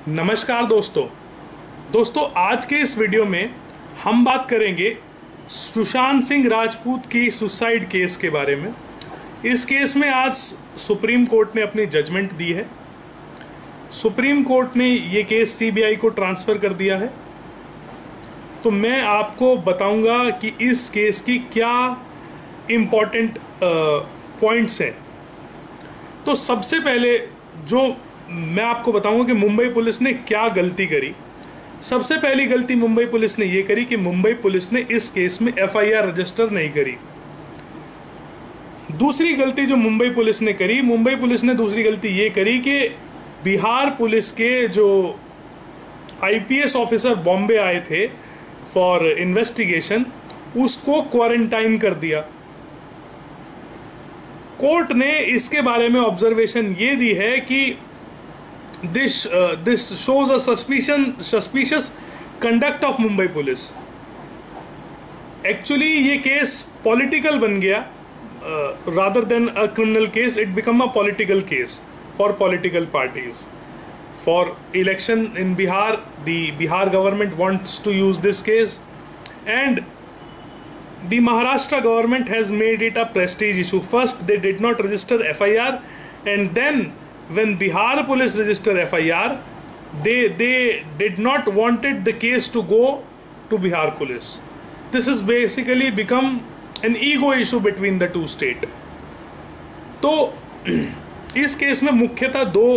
नमस्कार दोस्तों आज के इस वीडियो में हम बात करेंगे सुशांत सिंह राजपूत की सुसाइड केस के बारे में। इस केस में आज सुप्रीम कोर्ट ने अपनी जजमेंट दी है। सुप्रीम कोर्ट ने ये केस सीबीआई को ट्रांसफ़र कर दिया है। तो मैं आपको बताऊंगा कि इस केस की क्या इम्पोर्टेंट पॉइंट्स हैं। तो सबसे पहले जो मैं आपको बताऊंगा कि मुंबई पुलिस ने क्या गलती करी। सबसे पहली गलती मुंबई पुलिस ने ये करी कि मुंबई पुलिस ने इस केस में एफआईआर रजिस्टर नहीं करी। दूसरी गलती जो मुंबई पुलिस ने करी, मुंबई पुलिस ने दूसरी गलती ये करी कि बिहार पुलिस के जो आईपीएस ऑफिसर बॉम्बे आए थे फॉर इन्वेस्टिगेशन, उसको क्वारंटाइन कर दिया। कोर्ट ने इसके बारे में ऑब्जर्वेशन ये दी है कि this shows a suspicious conduct of Mumbai police. Actually ये केस पॉलिटिकल बन गया, rather than a criminal case it become a political case for political parties. For election in Bihar, the Bihar government wants to use this case, and the Maharashtra government has made it a prestige issue. First they did not register FIR, and then when Bihar police register FIR, they did not wanted the case to go to Bihar police. This has basically become an ego issue between the two state. तो इस case में मुख्यतः दो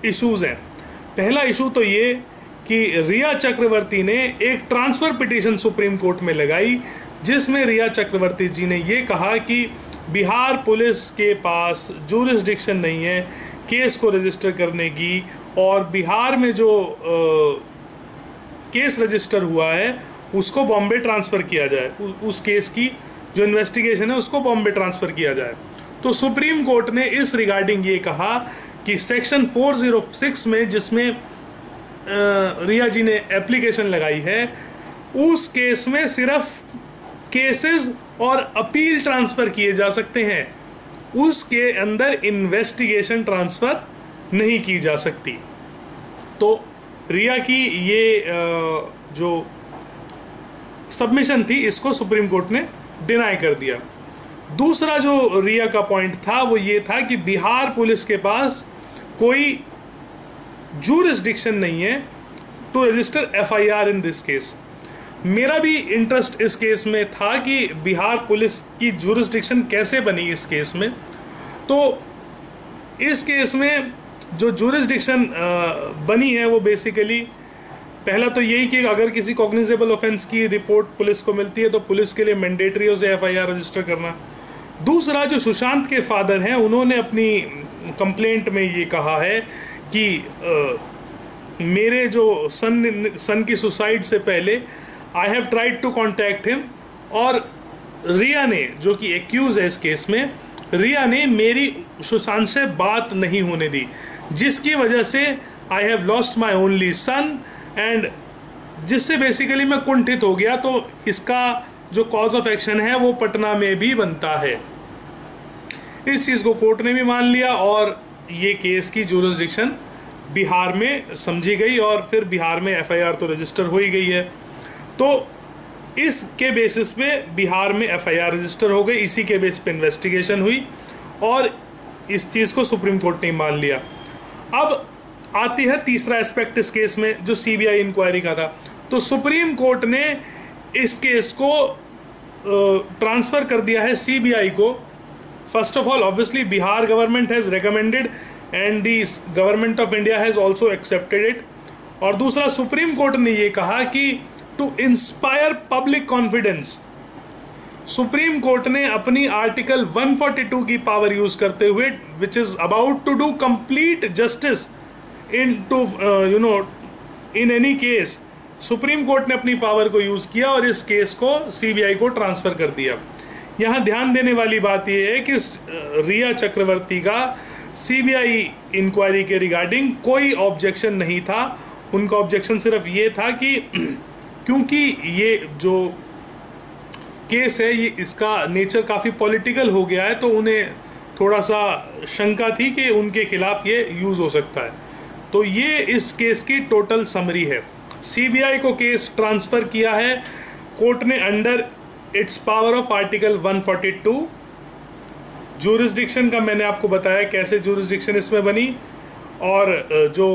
issues हैं। पहला issue तो ये कि रिया चक्रवर्ती ने एक ट्रांसफ़र पिटीशन सुप्रीम कोर्ट में लगाई, जिसमें रिया चक्रवर्ती जी ने ये कहा कि बिहार पुलिस के पास जूरिसडिक्शन नहीं है केस को रजिस्टर करने की, और बिहार में जो केस रजिस्टर हुआ है उसको बॉम्बे ट्रांसफ़र किया जाए, उस केस की जो इन्वेस्टिगेशन है उसको बॉम्बे ट्रांसफ़र किया जाए। तो सुप्रीम कोर्ट ने इस रिगार्डिंग ये कहा कि सेक्शन 406 में जिसमें रिया जी ने एप्लीकेशन लगाई है, उस केस में सिर्फ केसेस और अपील ट्रांसफ़र किए जा सकते हैं, उसके अंदर इन्वेस्टिगेशन ट्रांसफ़र नहीं की जा सकती। तो रिया की ये जो सबमिशन थी इसको सुप्रीम कोर्ट ने डिनाई कर दिया। दूसरा जो रिया का पॉइंट था वो ये था कि बिहार पुलिस के पास कोई जूरिसडिक्शन नहीं है to register FIR in this case. मेरा भी इंटरेस्ट इस केस में था कि बिहार पुलिस की जूरिसडिक्शन कैसे बनी इस केस में। तो इस केस में जो जूरिसडिक्शन बनी है वो बेसिकली पहला तो यही कि अगर किसी कॉग्निजेबल ऑफेंस की रिपोर्ट पुलिस को मिलती है तो पुलिस के लिए मैंडेटरी है उसे एफआईआर रजिस्टर करना। दूसरा, जो सुशांत के फादर हैं उन्होंने अपनी कंप्लेंट में ये कहा है कि मेरे जो सन की सुसाइड से पहले I have tried to contact him, और रिया ने, जो कि एक्यूज है इस केस में, रिया ने मेरी सुशांत से बात नहीं होने दी, जिसकी वजह से I have lost my only son, and जिससे बेसिकली मैं कुंठित हो गया। तो इसका जो कॉज ऑफ एक्शन है वो पटना में भी बनता है। इस चीज़ को कोर्ट ने भी मान लिया और ये केस की जूरिसडिक्शन बिहार में समझी गई, और फिर बिहार में एफआईआर तो रजिस्टर हो ही गई है। तो इसके बेसिस पे बिहार में एफआईआर रजिस्टर हो गई, इसी के बेस पे इन्वेस्टिगेशन हुई और इस चीज़ को सुप्रीम कोर्ट ने मान लिया। अब आती है तीसरा एस्पेक्ट इस केस में जो सीबीआई इंक्वायरी का था। तो सुप्रीम कोर्ट ने इस केस को ट्रांसफ़र कर दिया है सीबीआई को। First of all obviously Bihar government has recommended and the government of India has also accepted it. और दूसरा, सुप्रीम कोर्ट ने ये कहा कि to inspire public confidence, supreme court ने अपनी आर्टिकल 142 की पावर यूज करते हुए, which is about to do complete justice in to in any case, supreme court ने अपनी पावर को यूज किया और इस केस को सीबीआई को ट्रांसफर कर दिया। यहाँ ध्यान देने वाली बात यह है कि रिया चक्रवर्ती का सीबीआई इंक्वायरी के रिगार्डिंग कोई ऑब्जेक्शन नहीं था। उनका ऑब्जेक्शन सिर्फ ये था कि क्योंकि ये जो केस है ये इसका नेचर काफ़ी पॉलिटिकल हो गया है, तो उन्हें थोड़ा सा शंका थी कि उनके खिलाफ ये यूज़ हो सकता है। तो ये इस केस की टोटल समरी है। सीबीआई को केस ट्रांसफ़र किया है कोर्ट ने under its power of article 142। जूरिसडिक्शन का मैंने आपको बताया कैसे जूरिसडिक्शन इसमें बनी, और जो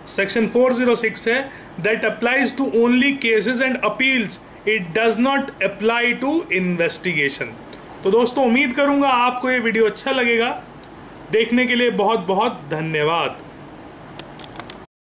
सेक्शन 406 है that applies to only cases and appeals, it does not apply to investigation. तो दोस्तों उम्मीद करूंगा आपको ये वीडियो अच्छा लगेगा। देखने के लिए बहुत बहुत धन्यवाद।